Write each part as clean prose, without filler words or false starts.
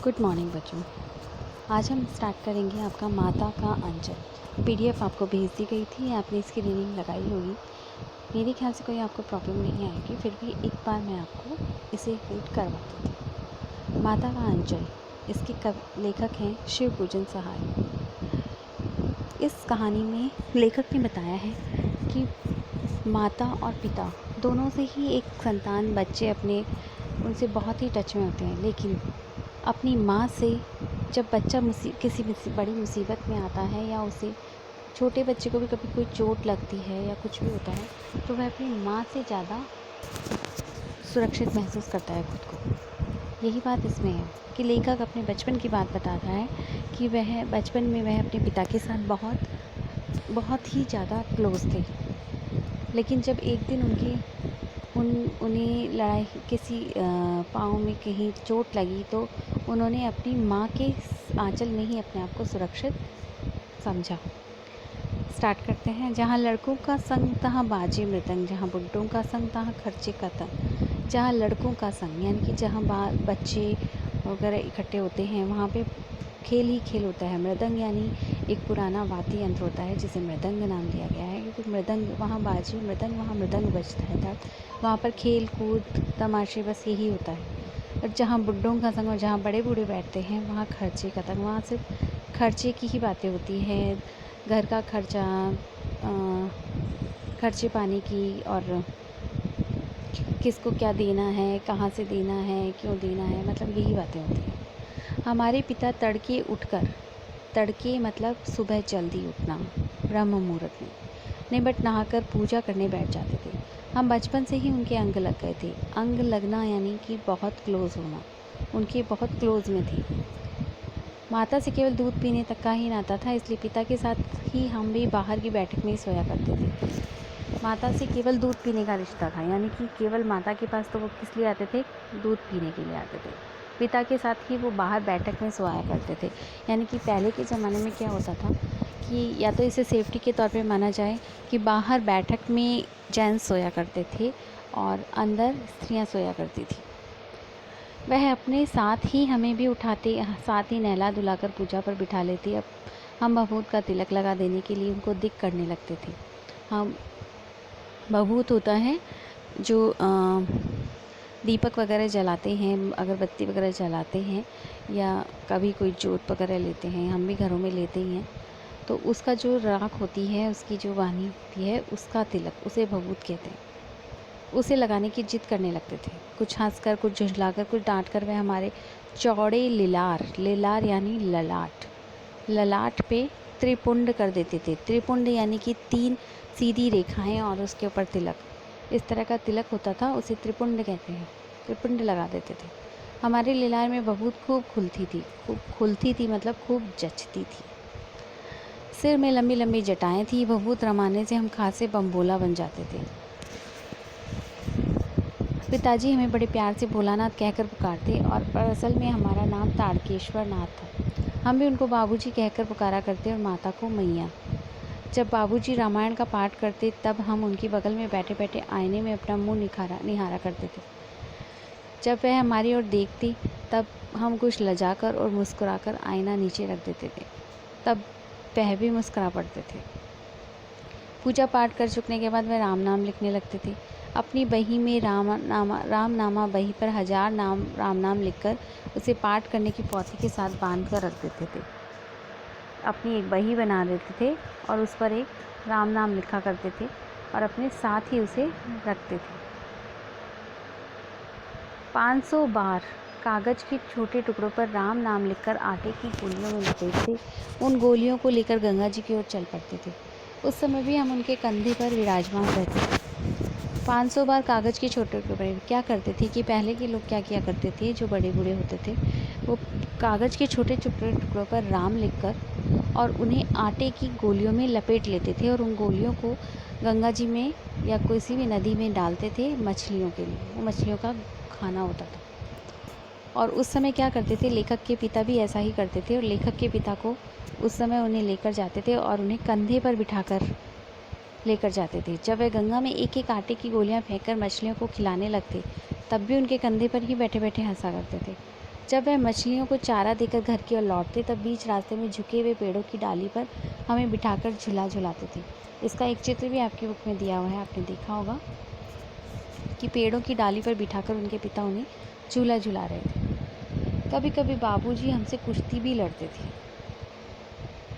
Good morning बच्चों। आज हम स्टार्ट करेंगे आपका माता का अंचल। पीडीएफ आपको भेज दी गई थी, आपने इसकी रीडिंग लगाई होगी। मेरे ख्याल से कोई आपको प्रॉब्लम नहीं आएगी, फिर भी एक बार मैं आपको इसे रीड करवाती थी। माता का अंचल, इसके लेखक हैं शिव पूजन सहाय। इस कहानी में लेखक ने बताया है कि माता और पिता दोनों से ही एक संतान बच्चे अपने उनसे बहुत ही टच में होते हैं, लेकिन अपनी माँ से जब बच्चा किसी बड़ी मुसीबत में आता है या उसे छोटे बच्चे को भी कभी कोई चोट लगती है या कुछ भी होता है तो वह अपनी माँ से ज़्यादा सुरक्षित महसूस करता है खुद को। यही बात इसमें है कि लेखक अपने बचपन की बात बता रहा है कि वह बचपन में वह अपने पिता के साथ बहुत ही ज़्यादा क्लोज़ थे, लेकिन जब एक दिन उन्हें लड़ाई किसी पाँव में कहीं चोट लगी तो उन्होंने अपनी माँ के आंचल में ही अपने आप को सुरक्षित समझा। स्टार्ट करते हैं। जहाँ लड़कों का संग तहाँ बाजे मृदंग, जहाँ बुड्ढों का संग तहाँ खर्चे का तंग। जहाँ लड़कों का संग यानी कि जहाँ बच्चे वगैरह इकट्ठे होते हैं वहाँ पे खेल ही खेल होता है। मृदंग यानी एक पुराना वाद्य यंत्र होता है जिसे मृदंग नाम दिया गया है, क्योंकि मृदंग वहाँ बाजे, मृदंग वहाँ मृदंग बजता है, तब वहाँ पर खेल कूद तमाशे बस यही होता है। और जहाँ बुड्ढों का संग और जहाँ बड़े बूढ़े बैठते हैं वहाँ खर्चे का तंग, वहाँ सिर्फ खर्चे की ही बातें होती हैं। घर का खर्चा, खर्चे पानी की, और किसको क्या देना है, कहाँ से देना है, क्यों देना है, मतलब यही बातें होती हैं। हमारे पिता तड़के मतलब सुबह जल्दी उठना, ब्रह्म मुहूर्त में निबट नहाकर पूजा करने बैठ जाते थे। हम बचपन से ही उनके अंग लग गए थे। अंग लगना यानी कि बहुत क्लोज़ होना, उनके बहुत क्लोज़ में थे। माता से केवल दूध पीने तक का ही नाता था, इसलिए पिता के साथ ही हम भी बाहर की बैठक में ही सोया करते थे। माता से केवल दूध पीने का रिश्ता था, यानी कि केवल माता के पास तो वो किस लिए आते थे, दूध पीने के लिए आते थे। पिता के साथ ही वो बाहर बैठक में सोया करते थे। यानी कि पहले के ज़माने में क्या होता था कि या तो इसे सेफ्टी के तौर पे माना जाए कि बाहर बैठक में जेंट्स सोया करते थे और अंदर स्त्रियां सोया करती थी। वह अपने साथ ही हमें भी उठाते, साथ ही नहला धुलाकर पूजा पर बिठा लेते। अब हम बभूत का तिलक लगा देने के लिए उनको दिक करने लगते थे। हम बभूत होता है जो दीपक वगैरह जलाते हैं, अगरबत्ती वगैरह जलाते हैं, या कभी कोई जोत वगैरह लेते हैं, हम भी घरों में लेते ही हैं। तो उसका जो राख होती है, उसकी जो वानी होती है, उसका तिलक, उसे भभूत कहते हैं। उसे लगाने की जिद करने लगते थे, कुछ हंसकर, कुछ झुंझलाकर, कुछ डांटकर। वह हमारे चौड़े लिलार यानी ललाट पे त्रिपुंड कर देते थे। त्रिपुंड यानी कि 3 सीधी रेखाएं और उसके ऊपर तिलक, इस तरह का तिलक होता था, उसे त्रिपुंड कहते हैं। त्रिपुंड लगा देते थे। हमारे लिलार में बभूत खूब खुलती थी मतलब खूब जचती थी। सिर में लंबी लंबी जटाएं थी। बभूत रमाने से हम खासे बम्बोला बन जाते थे। पिताजी हमें बड़े प्यार से भोलानाथ कहकर पुकारते, और असल में हमारा नाम ताड़केश्वर नाथ था। हम भी उनको बाबूजी कहकर पुकारा करते और माता को मैया। जब बाबूजी रामायण का पाठ करते तब हम उनकी बगल में बैठे बैठे आईने में अपना मुंह निहारा करते थे। जब वह हमारी ओर देखती तब हम कुछ लजाकर और मुस्कुराकर आईना नीचे रख देते थे, तब वह भी मुस्कुरा पड़ते थे। पूजा पाठ कर चुकने के बाद वह राम नाम लिखने लगते थे। अपनी बही में राम नामा बही पर 1000 राम नाम लिखकर उसे पाठ करने की पौथी के साथ बांध कर रख देते थे। अपनी एक बही बना देते थे और उस पर एक राम नाम लिखा करते थे और अपने साथ ही उसे रखते थे। 500 बार कागज़ के छोटे टुकड़ों पर राम नाम लिखकर आटे की गोलियों में लपेटते, उन गोलियों को लेकर गंगा जी की ओर चल पड़ते थे। उस समय भी हम उनके कंधे पर विराजमान रहते थे। 500 बार कागज़ के छोटे टुकड़े क्या करते थे कि पहले के लोग क्या किया करते थे, जो बड़े बूढ़े होते थे, वो कागज़ के छोटे छोटे टुकड़ों पर राम लिखकर और उन्हें आटे की गोलियों में लपेट लेते थे और उन गोलियों को गंगा जी में या किसी भी नदी में डालते थे मछलियों के लिए। वो मछलियों का खाना होता था। और उस समय क्या करते थे, लेखक के पिता भी ऐसा ही करते थे, और लेखक के पिता को उस समय उन्हें लेकर जाते थे और उन्हें कंधे पर बिठाकर लेकर जाते थे। जब वे गंगा में एक एक आटे की गोलियां फेंककर मछलियों को खिलाने लगते, तब भी उनके कंधे पर ही बैठे बैठे हंसा करते थे। जब वह मछलियों को चारा देकर घर की ओर लौटते तब बीच रास्ते में झुके हुए पेड़ों की डाली पर हमें बिठाकर झूला झुलाते थे। इसका एक चित्र भी आपकी बुक में दिया हुआ है, आपने देखा होगा कि पेड़ों की डाली पर बिठाकर उनके पिता उन्हें झूला झुला रहे थे। कभी कभी बाबूजी हमसे कुश्ती भी लड़ते थे।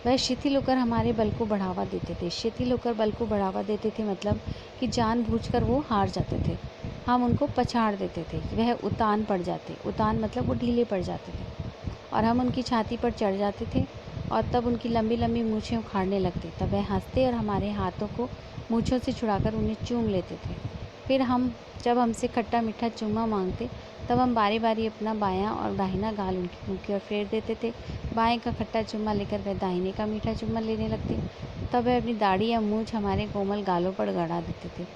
वह शिथिल होकर हमारे बल को बढ़ावा देते थे। शिथिल होकर बल को बढ़ावा देते थे मतलब कि जानबूझकर वो हार जाते थे, हम उनको पछाड़ देते थे। वह उतान पड़ जाते, उतान मतलब वो ढीले पड़ जाते थे और हम उनकी छाती पर चढ़ जाते थे और तब उनकी लंबी लंबी मूछें उखाड़ने लगते। तब वह हंसते और हमारे हाथों को मूछों से छुड़ाकर उन्हें चूम लेते थे। फिर जब हमसे खट्टा मीठा चुम्मा मांगते तब हम बारी बारी अपना बायां और दाहिना गाल उनकी मुंह की ओर फेर देते थे। बाएं का खट्टा चुम्मा लेकर वह दाहिने का मीठा चुम्मा लेने लगते। तब वह अपनी दाढ़ी या मूछ हमारे कोमल गालों पर गड़ा देते थे।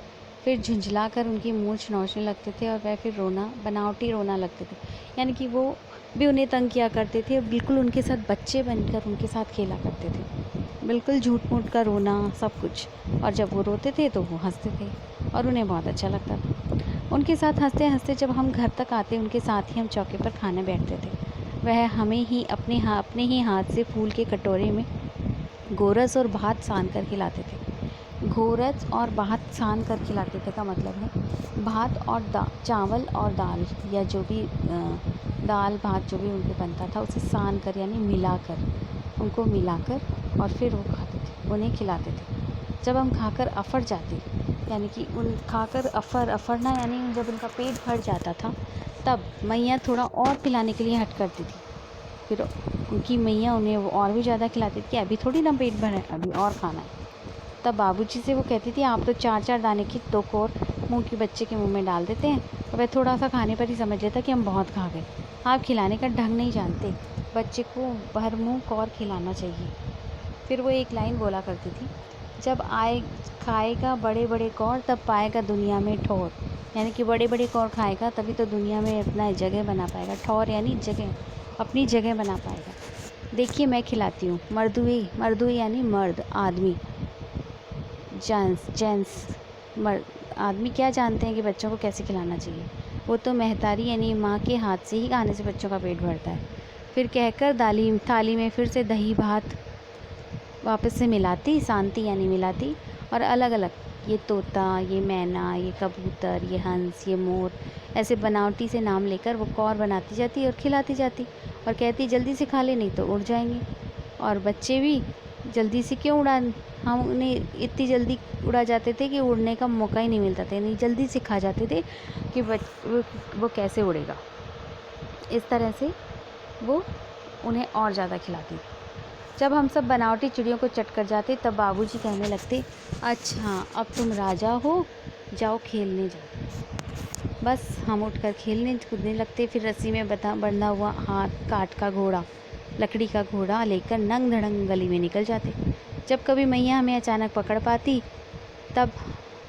फिर झुंझला कर उनकी मूछ नोचने लगते थे और वह फिर बनावटी रोना लगते थे, यानी कि वो भी उन्हें तंग किया करते थे और बिल्कुल उनके साथ बच्चे बनकर उनके साथ खेला करते थे, बिल्कुल झूठ मूठ का रोना सब कुछ। और जब वो रोते थे तो वो हंसते थे और उन्हें बहुत अच्छा लगता था। उनके साथ हंसते हंसते जब हम घर तक आते उनके साथ ही हम चौके पर खाने बैठते थे। वह हमें ही अपने ही हाथ से फूल के कटोरे में गोरस और भात सान कर खिलाते थे। घोरच और भात सान कर खिलाते थे का मतलब है भात और चावल और दाल या जो भी दाल भात जो भी उनको बनता था उसे सान कर यानी मिलाकर, उनको मिलाकर और फिर वो खाते थे, उन्हें खिलाते थे। जब हम खाकर अफर जाते, यानी कि खाकर अफरना यानी जब उनका पेट भर जाता था तब मैया थोड़ा और खिलाने के लिए हट करती थी। फिर उनकी मैया उन्हें वो और भी ज़्यादा खिलाती थी कि अभी थोड़ी ना पेट भरा है, अभी और खाना है। तब बाबूजी से वो कहती थी आप तो 4-4 दाने की 2 कोर मुँह के बच्चे के मुंह में डाल देते हैं और वह थोड़ा सा खाने पर ही समझ लेता कि हम बहुत खा गए। आप खिलाने का ढंग नहीं जानते, बच्चे को भर मुँह कौर खिलाना चाहिए। फिर वो एक लाइन बोला करती थी, जब खाएगा बड़े बड़े कौर तब पाएगा दुनिया में ठौर, यानी कि बड़े बड़े कौर खाएगा तभी तो दुनिया में अपना जगह बना पाएगा। ठौर यानी जगह, अपनी जगह बना पाएगा। देखिए मैं खिलाती हूँ। मर्दुई यानी मर्द, आदमी, जेंट्स मर्द। आदमी क्या जानते हैं कि बच्चों को कैसे खिलाना चाहिए, वो तो महतारी यानी माँ के हाथ से ही खाने से बच्चों का पेट भरता है। फिर कहकर थाली में फिर से दही भात वापस से मिलाती, शांति यानी मिलाती और अलग अलग, ये तोता, ये मैना, ये कबूतर, ये हंस, ये मोर, ऐसे बनावटी से नाम लेकर वो कौर बनाती जाती और खिलाती जाती और कहती जल्दी से खा ले नहीं तो उड़ जाएंगे। और बच्चे भी जल्दी से क्यों हम उन्हें इतनी जल्दी उड़ा जाते थे कि उड़ने का मौका ही नहीं मिलता था, यानी जल्दी से खा जाते थे कि वो कैसे उड़ेगा। इस तरह से वो उन्हें और ज़्यादा खिलाती। जब हम सब बनावटी चिड़ियों को चट कर जाते तब बाबूजी कहने लगते, अच्छा अब तुम राजा हो, जाओ खेलने जाओ। बस हम उठकर खेलने कूदने लगते। फिर रस्सी में बंधा हुआ हाथ काठ का घोड़ा, लकड़ी का घोड़ा लेकर नंग धड़ंग गली में निकल जाते। जब कभी मैया हमें अचानक पकड़ पाती तब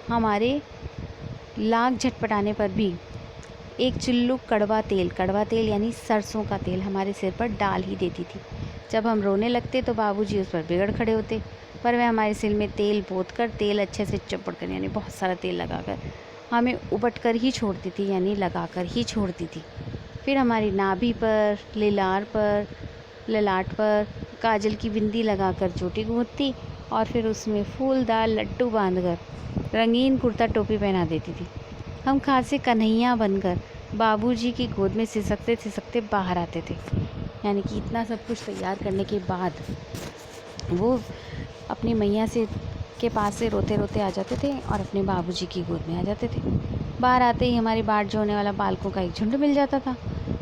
हमारे लाग झटपटाने पर भी एक चुल्लू कड़वा तेल यानी सरसों का तेल हमारे सिर पर डाल ही देती थी। जब हम रोने लगते तो बाबूजी उस पर बिगड़ खड़े होते, पर वह हमारे सिर में तेल पोत कर, तेल अच्छे से चपड़ कर यानी बहुत सारा तेल लगाकर हमें उपट कर ही छोड़ती थी, यानी लगाकर ही छोड़ती थी। फिर हमारी नाभि पर, ललाट पर काजल की बिंदी लगाकर चोटी गूंथती और फिर उसमें फूलदार लट्टू बांधकर रंगीन कुर्ता टोपी पहना देती थी। हम खासे कन्हैया बनकर बाबूजी की गोद में सिसकते सिसकते बाहर आते थे। यानी कि इतना सब कुछ तैयार करने के बाद वो अपनी मैया के पास से रोते रोते आ जाते थे और अपने बाबूजी की गोद में आ जाते थे। बाहर आते ही हमारी बाट जोड़ने वाला बालकों का एक झुंड मिल जाता था।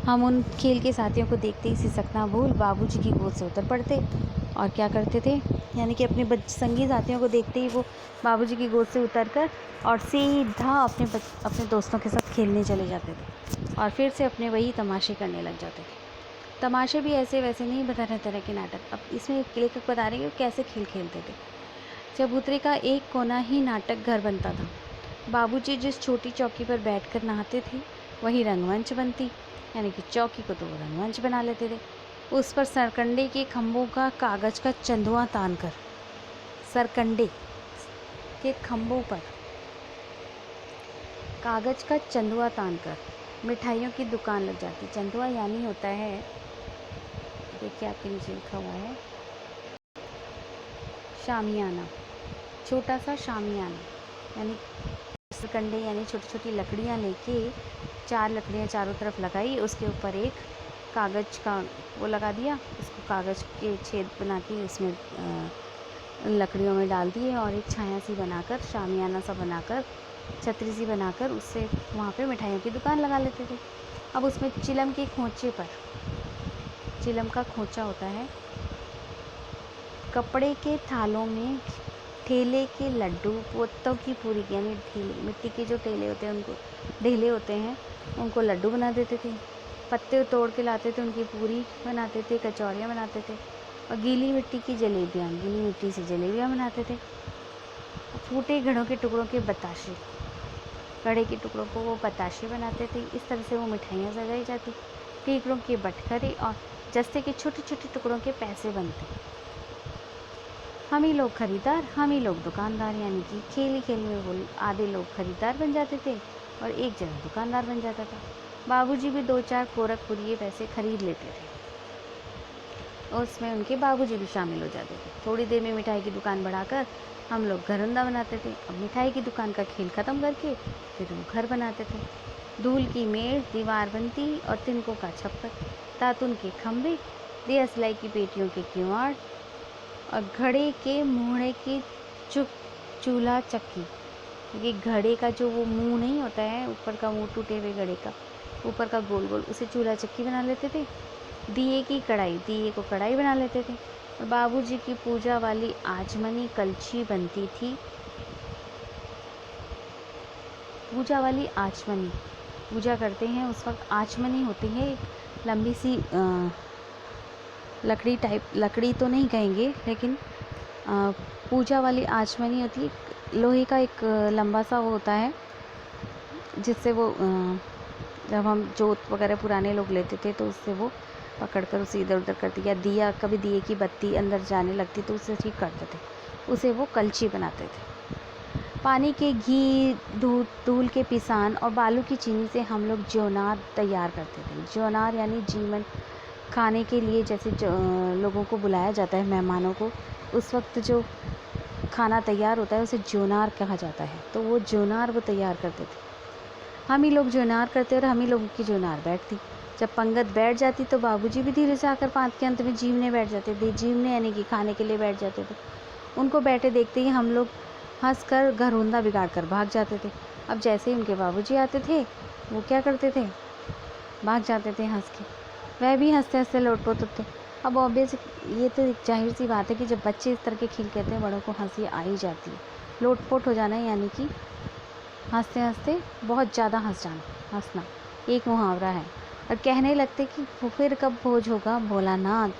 हम उन खेल के साथियों को देखते ही सिसकना भूल बाबूजी की गोद से उतर पड़ते और क्या करते थे, यानी कि अपने संगी साथियों को देखते ही वो बाबूजी की गोद से उतरकर और सीधा अपने दोस्तों के साथ खेलने चले जाते थे और फिर से अपने वही तमाशे करने लग जाते थे। तमाशे भी ऐसे वैसे नहीं, तरह तरह के नाटक। अब इसमें लेखक बता रहे हैं कि कैसे खेल खेलते थे। चबूतरे का एक कोना ही नाटक घर बनता था। बाबूजी जिस छोटी चौकी पर बैठकर नहाते थे वही रंगमंच बनती, यानी कि चौकी को तो वो रंगमंच बना लेते थे। उस पर सरकंडे के खंभों का कागज का चंदुआ तान कर, सरकंडे के खंभों पर कागज का चंदुआ तान कर मिठाइयों की दुकान लग जाती। चंदुआ यानी होता है, देखिए आपके नीचे लिखा हुआ है, शामियाना, छोटा सा शामियाना, यानी कंडे यानी छोटी छोटी लकड़ियाँ लेके 4 लकड़ियाँ चारों तरफ लगाई, उसके ऊपर एक कागज़ का वो लगा दिया, उसको कागज़ के छेद बना के उसमें लकड़ियों में डाल दिए और एक छाया सी बनाकर, शामियाना सा बनाकर, छतरी सी बनाकर उससे वहाँ पे मिठाइयों की दुकान लगा लेते थे। अब उसमें चिलम के खोंचे पर, चिलम का खोंचा होता है, कपड़े के थालों में ठेले के लड्डू, पोतों की पूरी यानी ठेले, मिट्टी के जो ठेले होते हैं उनको, ढेले होते हैं उनको लड्डू बना देते थे। पत्ते तोड़ के लाते थे, उनकी पूरी बनाते थे, कचौरियाँ बनाते थे। और गीली मिट्टी की जलेबियाँ, गीली मिट्टी से जलेबियाँ बनाते थे। फूटे घड़ों के टुकड़ों के बताशे, घड़े के टुकड़ों को वो बताशे बनाते थे। इस तरह से वो मिठाइयाँ सजाई जाती। टीकड़ों के बटखरे और जस्ते के छोटे छोटे टुकड़ों के पैसे बनते। हम ही लोग खरीदार, हम ही लोग दुकानदार, यानी कि खेल ही खेल में वो आधे लोग खरीदार बन जाते थे और एक जना दुकानदार बन जाता था। बाबूजी भी 2-4 कोरक पुड़िये पैसे खरीद लेते थे और उसमें उनके बाबूजी भी शामिल हो जाते थे। थोड़ी देर में मिठाई की दुकान बढ़ाकर हम लोग घरंदा बनाते थे। अब मिठाई की दुकान का खेल ख़त्म करके फिर वो घर बनाते थे। धूल की मेड़, दीवार बनती और तिनकों का छप्पर, दातुन के खम्भे, दिया सिलाई की पेटियों के किवाड़ और घड़े के मुहड़े की चूल्हा चक्की। ये घड़े का जो वो मुंह नहीं होता है, ऊपर का मुंह टूटे हुए घड़े का, ऊपर का गोल गोल, उसे चूल्हा चक्की बना लेते थे। दिए की कढ़ाई, दिए को कढ़ाई बना लेते थे। और बाबूजी की पूजा वाली आचमनी कलछी बनती थी। पूजा वाली आचमनी, पूजा करते हैं उस वक्त आचमनी होती है, एक लंबी सी लकड़ी टाइप, लकड़ी तो नहीं कहेंगे लेकिन पूजा वाली आचमनी होती है, लोहे का एक लंबा सा वो होता है जिससे वो जब हम जोत वगैरह पुराने लोग लेते थे तो उससे वो पकड़कर उसे इधर उधर करती, या दिया, कभी दिए की बत्ती अंदर जाने लगती तो उसे ठीक करते थे, उसे वो कलछी बनाते थे। पानी के घी, धूल के पिसान और बालू की चीनी से हम लोग ज्योनार तैयार करते थे। ज्योनार यानी जीवन, खाने के लिए जैसे लोगों को बुलाया जाता है, मेहमानों को, उस वक्त जो खाना तैयार होता है उसे ज्योनार कहा जाता है। तो वो ज्योनार वो तैयार करते थे। हम ही लोग ज्योनार करते और हम ही लोगों की ज्योनार बैठती। जब पंगत बैठ जाती तो बाबूजी भी धीरे से आकर पाँत के अंत में जीवने बैठ जाते थे। जीवने यानी कि खाने के लिए बैठ जाते थे। उनको बैठे देखते ही हम लोग हंस कर घरौंदा बिगाड़ कर भाग जाते थे। अब जैसे ही उनके बाबूजी आते थे वो क्या करते थे, भाग जाते थे हंस के। वह भी हंसते हंसते लोटपोट होते। अब ऑब्वियस ये तो एक जाहिर सी बात है कि जब बच्चे इस तरह के खेल कहते हैं बड़ों को हंसी आ ही जाती है। लोटपोट हो जाना यानी कि हंसते हंसते बहुत ज़्यादा हंस जाना, हंसना एक मुहावरा है। और कहने लगते कि फिर कब भोज होगा भोलानाथ,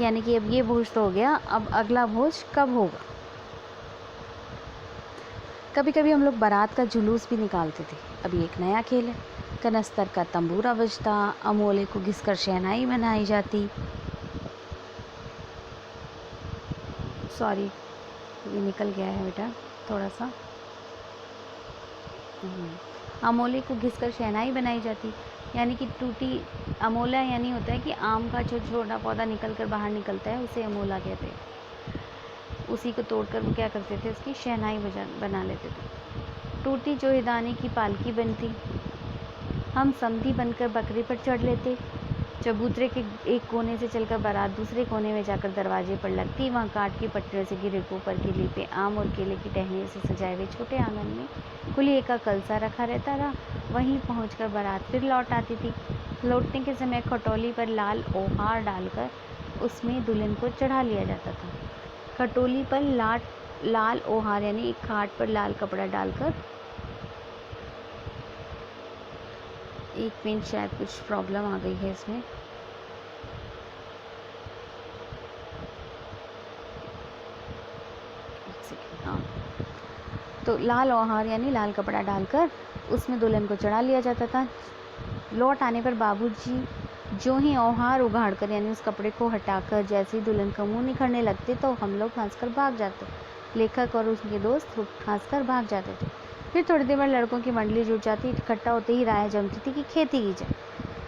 यानी कि अब ये भोज तो हो गया, अब अगला भोज कब होगा। कभी कभी हम लोग बारात का जुलूस भी निकालते थे। अभी एक नया खेल है, कनस्तर का तंबूरा बजता, अमोले को घिसकर शहनाई बनाई जाती, सॉरी ये निकल गया है बेटा थोड़ा सा, अमोले को घिसकर शहनाई बनाई जाती, यानी कि टूटी, अमोला यानी होता है कि आम का जो छोटा पौधा निकल कर बाहर निकलता है उसे अमोला कहते हैं। उसी को तोड़कर वो क्या करते थे, उसकी शहनाई बना लेते थे। टूटी जो हिदाने की पालकी बनती, हम समधी बनकर बकरी पर चढ़ लेते। चबूतरे के एक कोने से चलकर बारात दूसरे कोने में जाकर दरवाजे पर लगती। वहाँ काट की पट्टियों से घिरे ऊपर के लीपे आम और केले की टहनियों से सजाए हुए छोटे आंगन में खुली का कलसा रखा रहता था। वहीं पहुंचकर बारात फिर लौट आती थी। लौटने के समय खटोली पर लाल ओहार डालकर उसमें दुल्हन को चढ़ा लिया जाता था। खटोली पर लाल ओहार यानी एक खाट पर लाल कपड़ा डालकर, एक मिनट शायद कुछ प्रॉब्लम आ गई है इसमें, हाँ, तो लाल ओहार यानी लाल कपड़ा डालकर उसमें दुल्हन को चढ़ा लिया जाता था। लौट आने पर बाबूजी जो ही ओहार उगाड़ कर यानी उस कपड़े को हटाकर जैसे ही दुल्हन का मुंह निखरने लगते तो हम लोग हंसकर भाग जाते। लेखक और उसके दोस्त हंसकर भाग जाते थे। फिर थोड़ी देर बाद लड़कों की मंडली जुट जाती, इकट्ठा होते ही राय जमती थी कि खेती की जाए।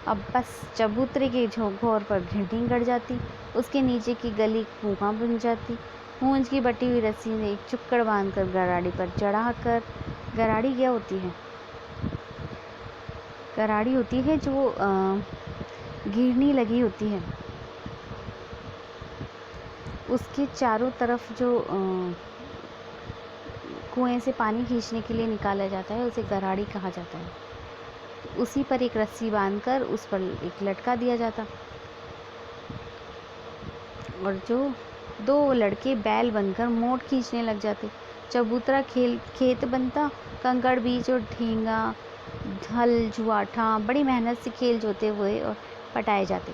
अब बस चबूतरे के झोंकोर पर घिरनी गड़ जाती, उसके नीचे की गली कुआं बन जाती। मूंज की बटी हुई रस्सी में एक चुक्कड़ बांधकर गराड़ी पर चढ़ाकर, गराड़ी क्या होती है? गराड़ी होती है जो घिरनी लगी होती है, उसके चारों तरफ जो कुएं से पानी खींचने के लिए निकाला जाता है, उसे गराड़ी कहा जाता है। उसी पर एक रस्सी बांधकर उस पर एक लटका दिया जाता, और जो दो लड़के बैल बनकर मोट खींचने लग जाते। चबूतरा खेत बनता, कंकड़ बीज और ढींगा, हल जुआठा बड़ी मेहनत से खेल जोते हुए और पटाए जाते।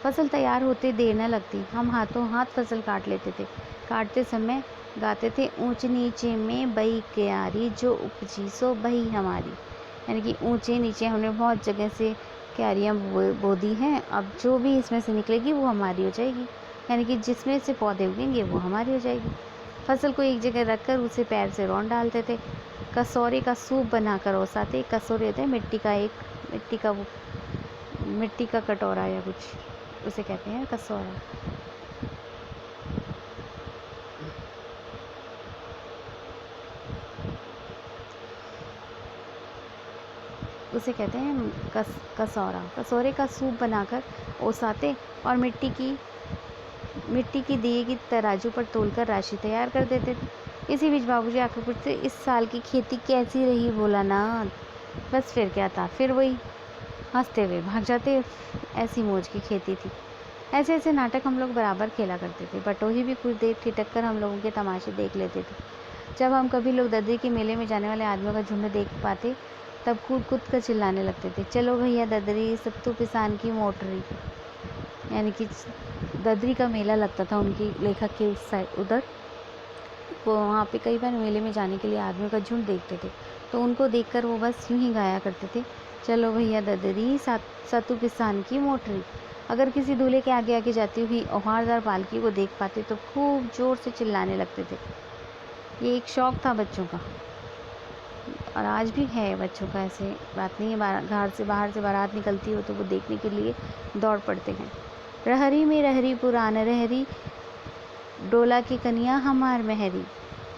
फसल तैयार होते देर न लगती, हम हाथों हाथ फसल काट लेते थे। काटते समय गाते थे, ऊंच नीचे में बई क्यारी, जो उपजी सो बही हमारी। यानी कि ऊंचे नीचे हमने बहुत जगह से क्यारियाँ बो दी हैं, अब जो भी इसमें से निकलेगी वो हमारी हो जाएगी। यानी कि जिसमें से पौधे उगेंगे वो हमारी हो जाएगी। फसल को एक जगह रखकर उसे पैर से रौंद डालते थे। कसौरे का सूप बनाकर ओसाते। कसौरे होते हैं मिट्टी का कटोरा या कुछ, उसे कहते हैं कसौरा। उसे कहते हैं कसौरा। कसौरे का सूप बनाकर ओसाते और मिट्टी की दिए की तराजू पर तोलकर राशि तैयार कर देते थे। इसी बीच बाबूजी आकर पूछते, इस साल की खेती कैसी रही भोलानाथ? बस फिर क्या था, फिर वही, हंसते हुए भाग जाते। ऐसी मौज की खेती थी। ऐसे ऐसे नाटक हम लोग बराबर खेला करते थे। बटोही भी कुछ देर ठिठक कर हम लोगों के तमाशे देख लेते थे। जब हम कभी लोग ददरी के मेले में जाने वाले आदमियों का झुंड देख पाते, तब कूद कूद कर चिल्लाने लगते थे, चलो भैया ददरी, सब तो किसान की मोटरी। यानी कि ददरी का मेला लगता था उनकी लेखक के उस साइड उधर। वो वहाँ पे कई बार मेले में जाने के लिए आदमियों का झुंड देखते थे, तो उनको देखकर वो बस यूं ही गाया करते थे, चलो भैया ददरी, सतु किसान की मोटरी। अगर किसी दूल्हे के आगे आगे जाती हुई औहारदार पालकी को देख पाते तो खूब जोर से चिल्लाने लगते थे। ये एक शौक था बच्चों का, और आज भी है बच्चों का, ऐसे बात नहीं है। घर से बाहर से बारात निकलती हो तो वो देखने के लिए दौड़ पड़ते हैं। रहरी में रहरी पुरान रहरी, डोला की कनिया हमार महरी।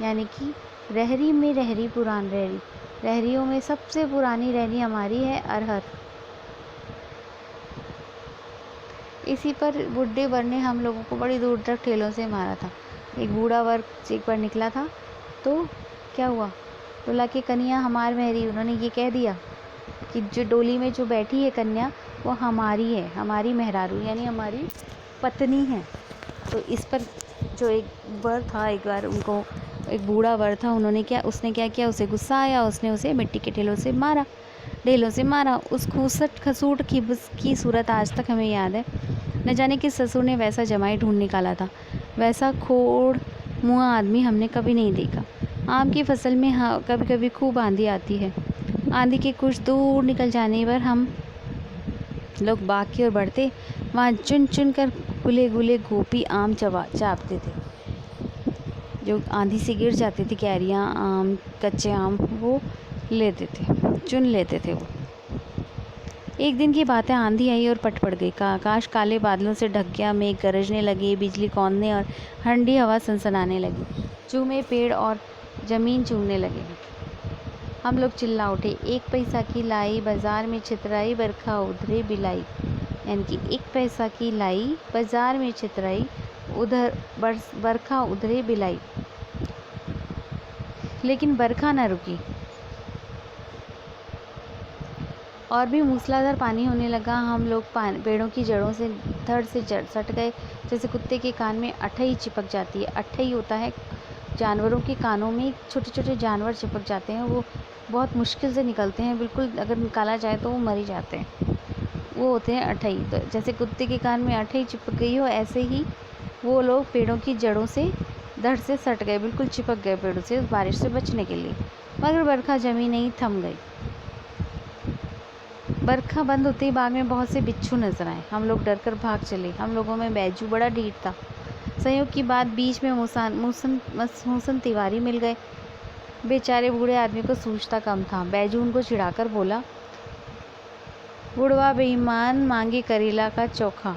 यानी कि रहरी में रहरी पुरान रहरी, रहरियों में सबसे पुरानी रहरी हमारी है अरहर। इसी पर बुढ़े वर ने हम लोगों को बड़ी दूर तक ठेलों से मारा था। एक बूढ़ा वर्ग एक बार निकला था, तो क्या हुआ, डोला की कन्या हमार महरी, उन्होंने ये कह दिया कि जो डोली में जो बैठी है कन्या वो हमारी है, हमारी मेहरारू यानी हमारी पत्नी है। तो इस पर जो एक वर था, एक बार उनको एक बूढ़ा वर था, उसने क्या किया, उसे गुस्सा आया, उसने उसे मिट्टी के ढेलों से मारा। उस खूसट खसूट की सूरत आज तक हमें याद है। न जाने किस ससुर ने वैसा जमाई ढूंढ निकाला था। वैसा खोड़ मुँह आदमी हमने कभी नहीं देखा। आम की फसल में कभी कभी खूब आंधी आती है। आंधी के कुछ दूर निकल जाने पर हम लोग बाग की ओर बढ़ते, वहाँ चुन चुन कर गुले गुले गोपी आम चापते थे। जो आंधी से गिर जाते थे, कैरियाँ आम, कच्चे आम, वो चुन लेते थे वो। एक दिन की बात है, आंधी आई और पट पड़ गई। आकाश काले बादलों से ढक गया, मेघ गरजने लगे, बिजली कौंधने और ठंडी हवा सनसनाने लगी। चूमे पेड़ और ज़मीन चूमने लगे। हम लोग चिल्ला उठे, 1 पैसा की लाई बाज़ार में छितराई, बरखा उधरे बिलाई। यानी कि 1 पैसा की लाई बाज़ार में छितराई, उधर बरखा उधरे बिलाई। लेकिन बरखा न रुकी और भी मूसलाधार पानी होने लगा। हम लोग पेड़ों की जड़ों से धड़ से सट गए, जैसे कुत्ते के कान में अठई चिपक जाती है। अठई होता है जानवरों के कानों में, छोटे छोटे जानवर चिपक जाते हैं, वो बहुत मुश्किल से निकलते हैं, बिल्कुल अगर निकाला जाए तो वो मर ही जाते हैं, वो होते हैं अठई। तो जैसे कुत्ते के कान में अठई चिपक गई हो, ऐसे ही वो लोग पेड़ों की जड़ों से धड़ से सट गए, बिल्कुल चिपक गए पेड़ों से बारिश से बचने के लिए। मगर बरखा जमी नहीं, थम गई। बरखा बंद होते ही बाग में बहुत से बिच्छू नजर आए। हम लोग डर कर भाग चले। हम लोगों में बैजू बड़ा ढीठ था। संयोग की बात, बीच में मूसन तिवारी मिल गए। बेचारे बूढ़े आदमी को सूझता कम था। बैजू उनको चिढ़ाकर बोला, बुढ़वा बेईमान, मांगे करेला का चोखा।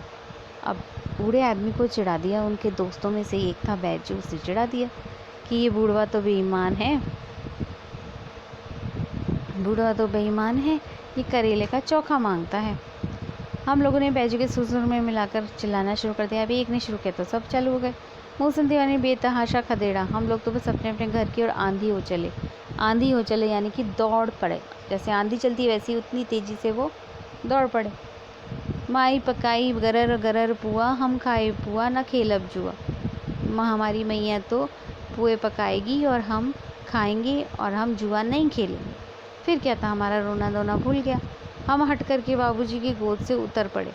अब बूढ़े आदमी को चिढ़ा दिया। उनके दोस्तों में से एक था बैजू, उसे चिढ़ा दिया कि ये बूढ़वा तो बेईमान है, ये करेले का चोखा मांगता है। हम लोगों ने बैजू के सुर में मिलाकर चिल्लाना शुरू कर दिया। अभी एक ने शुरू किया तो सब चालू हो गए। मोहसिन दीवानी बेतहाशा खदेड़ा। हम लोग तो बस अपने अपने घर की ओर आंधी हो चले यानी कि दौड़ पड़े। जैसे आंधी चलती है वैसे ही उतनी तेज़ी से वो दौड़ पड़े। माई पकाई गरर गरर पुआ, हम खाए पुआ न खेलब जुआ। हमारी मैया तो पुए पकाएगी और हम खाएंगे और हम जुआ नहीं खेलेंगे। फिर क्या था, हमारा रोना धोना भूल गया। हम हट करके बाबूजी की गोद से उतर पड़े।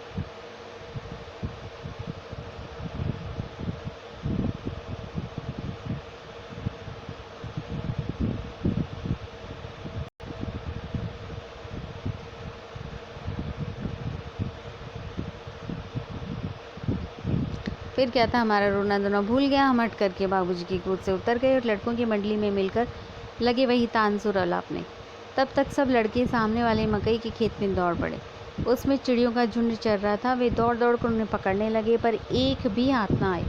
फिर क्या था, हमारा रोना धोना भूल गया। हम हट करके बाबूजी की गोद से उतर गए और लड़कों की मंडली में मिलकर लगे वही तानसुर अलापने। तब तक सब लड़के सामने वाले मकई के खेत में दौड़ पड़े। उसमें चिड़ियों का झुंड चल रहा था। वे दौड़ दौड़ कर उन्हें पकड़ने लगे, पर एक भी हाथ ना आए।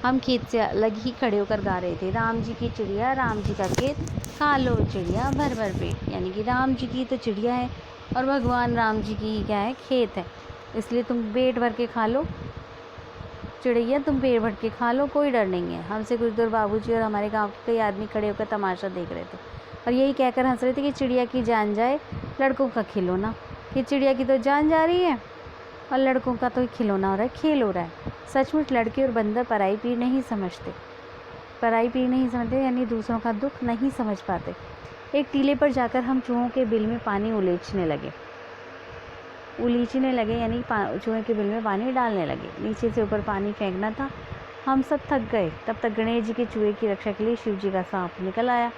हम खेत से अलग ही खड़े होकर गा रहे थे, राम जी की चिड़िया, राम जी का खेत, खा लो चिड़िया भर भर पेट। यानी कि राम जी की तो चिड़िया है और भगवान राम जी की क्या है, खेत है, इसलिए तुम पेट भर के खा लो चिड़ैया, तुम पेट भर के खा लो, कोई डर नहीं है। हमसे कुछ दूर बाबूजी और हमारे गांव के कई आदमी खड़े होकर तमाशा देख रहे थे और यही कहकर हंस रहे थे कि चिड़िया की जान जाए लड़कों का खिलौना, कि चिड़िया की तो जान जा रही है और लड़कों का तो खिलौना हो रहा है, खेल हो रहा है। सचमुच लड़के और बंदर पराई पीर नहीं समझते, यानी दूसरों का दुख नहीं समझ पाते। एक टीले पर जाकर हम चूहों के बिल में पानी उलीचने लगे, यानी चूहे के बिल में पानी डालने लगे। नीचे से ऊपर पानी फेंकना था। हम सब थक गए। तब तक गणेश जी के चूहे की रक्षा के लिए शिव जी का सांप निकल आया।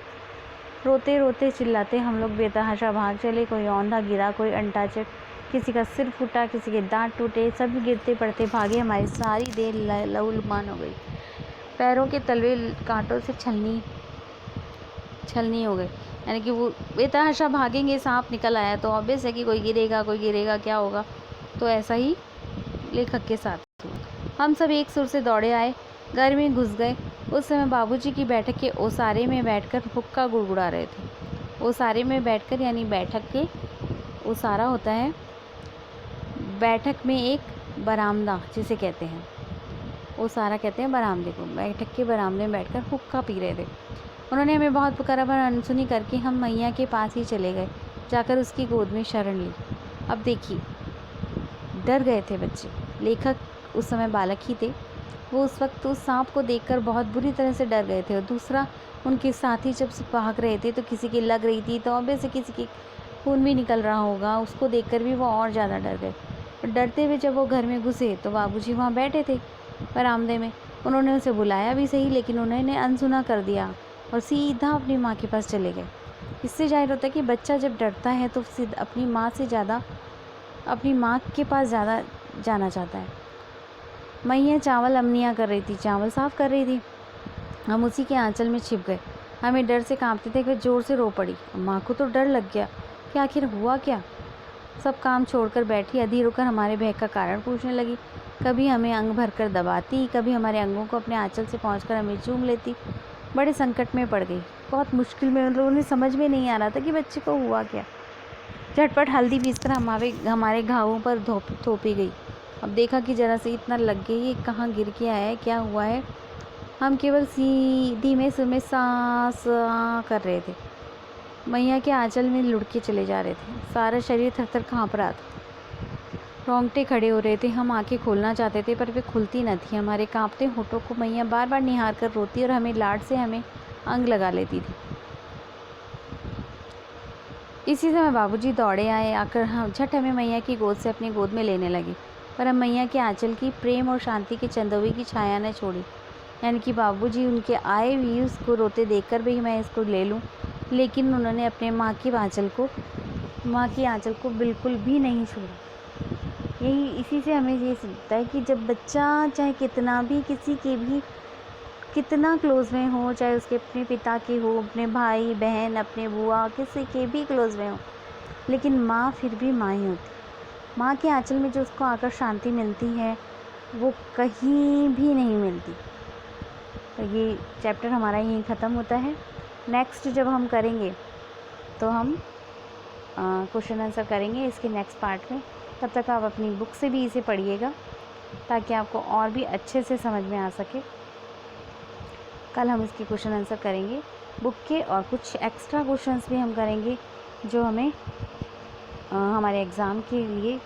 रोते रोते चिल्लाते हम लोग बेतहाशा भाग चले। कोई औंधा गिरा, कोई अंटाचट, किसी का सिर फूटा, किसी के दांत टूटे, सभी गिरते पड़ते भागे। हमारी सारी देर लहूलुहान हो गई। पैरों के तलवे कांटों से छलनी हो गई। यानी कि वो बेतहाशा भागेंगे, सांप निकल आया तो ऑब्वियस है कि कोई गिरेगा, क्या होगा। तो ऐसा ही लेखक के साथ हुआ। हम सब एक सुर से दौड़े आए, घर में घुस गए। उस समय बाबूजी की बैठक के ओसारे में बैठकर हुक्का गुड़गुड़ा रहे थे। ओसारे में बैठकर यानी बैठक के ओसारा होता है, बैठक में एक बरामदा जिसे कहते हैं, ओसारा कहते हैं बरामदे को। बैठक के बरामदे में बैठकर हुक्का पी रहे थे। उन्होंने हमें बहुत पुकारा, पर अनसुनी करके हम मैया के पास ही चले गए, जाकर उसकी गोद में शरण ली। अब देखिए, डर गए थे बच्चे। लेखक उस समय बालक ही थे। वो उस वक्त उस सांप को देखकर बहुत बुरी तरह से डर गए थे। और दूसरा, उनके साथी जब से भाग रहे थे तो किसी की लग रही थी, तो ऑब्वियस से किसी के खून भी निकल रहा होगा, उसको देखकर भी वो और ज़्यादा डर गए। और डरते हुए जब वो घर में घुसे तो बाबूजी वहाँ बैठे थे बरामदे में। उन्होंने उसे बुलाया भी सही, लेकिन उन्होंने अनसुना कर दिया और सीधा अपनी माँ के पास चले गए। इससे जाहिर होता है कि बच्चा जब डरता है तो अपनी माँ से ज़्यादा अपनी माँ के पास ज़्यादा जाना चाहता है। मैया चावल अमनियाँ कर रही थी, चावल साफ़ कर रही थी। हम उसी के आंचल में छिप गए। हमें डर से कांपते थे। फिर ज़ोर से रो पड़ी। माँ को तो डर लग गया कि आखिर हुआ क्या। सब काम छोड़कर बैठी, अधीर होकर हमारे भय का कारण पूछने लगी। कभी हमें अंग भर कर दबाती, कभी हमारे अंगों को अपने आंचल से पहुँचकर हमें चूम लेती। बड़े संकट में पड़ गई, बहुत मुश्किल में। उन लोगों ने समझ में नहीं आ रहा था कि बच्चे को हुआ क्या। झटपट हल्दी पीसकर हमारे घावों पर थोपी गई। अब देखा कि जरा से इतना लग गई, ये कहाँ गिर के आया है, क्या हुआ है। हम केवल धीमे सुर में सांस कर रहे थे। मैया के आंचल में लुढ़के चले जा रहे थे। सारा शरीर थर-थर काँप रहा था, रोंगटे खड़े हो रहे थे। हम आंखें खोलना चाहते थे पर वे खुलती न थी। हमारे कांपते होठों को मैया बार बार निहार कर रोती और हमें लाड से हमें अंग लगा लेती थी। इसी समय बाबूजी दौड़े आए। आकर हम झट हमें मैया की गोद से अपनी गोद में लेने लगे, पर हम मैया के आंचल की प्रेम और शांति की चंदोवी की छाया न छोड़ी। यानी कि बाबूजी उनके आए हुए उसको रोते देखकर भी मैं इसको ले लूं, लेकिन उन्होंने अपने माँ की आंचल को बिल्कुल भी नहीं छोड़ा। इसी से हमें ये सीखता है कि जब बच्चा चाहे कितना भी किसी के भी कितना क्लोज़ में हो, चाहे उसके अपने पिता के हो, अपने भाई बहन, अपने बुआ, किसी के भी क्लोज़ में हो, लेकिन माँ फिर भी माँ ही होती है। माँ के आँचल में जो उसको आकर शांति मिलती है वो कहीं भी नहीं मिलती। तो ये चैप्टर हमारा यहीं ख़त्म होता है। नेक्स्ट जब हम करेंगे तो हम क्वेश्चन आंसर करेंगे इसके नेक्स्ट पार्ट में। तब तक आप अपनी बुक से भी इसे पढ़िएगा ताकि आपको और भी अच्छे से समझ में आ सके। कल हम इसके क्वेश्चन आंसर करेंगे बुक के, और कुछ एक्स्ट्रा क्वेश्चंस भी हम करेंगे जो हमें हमारे एग्ज़ाम के लिए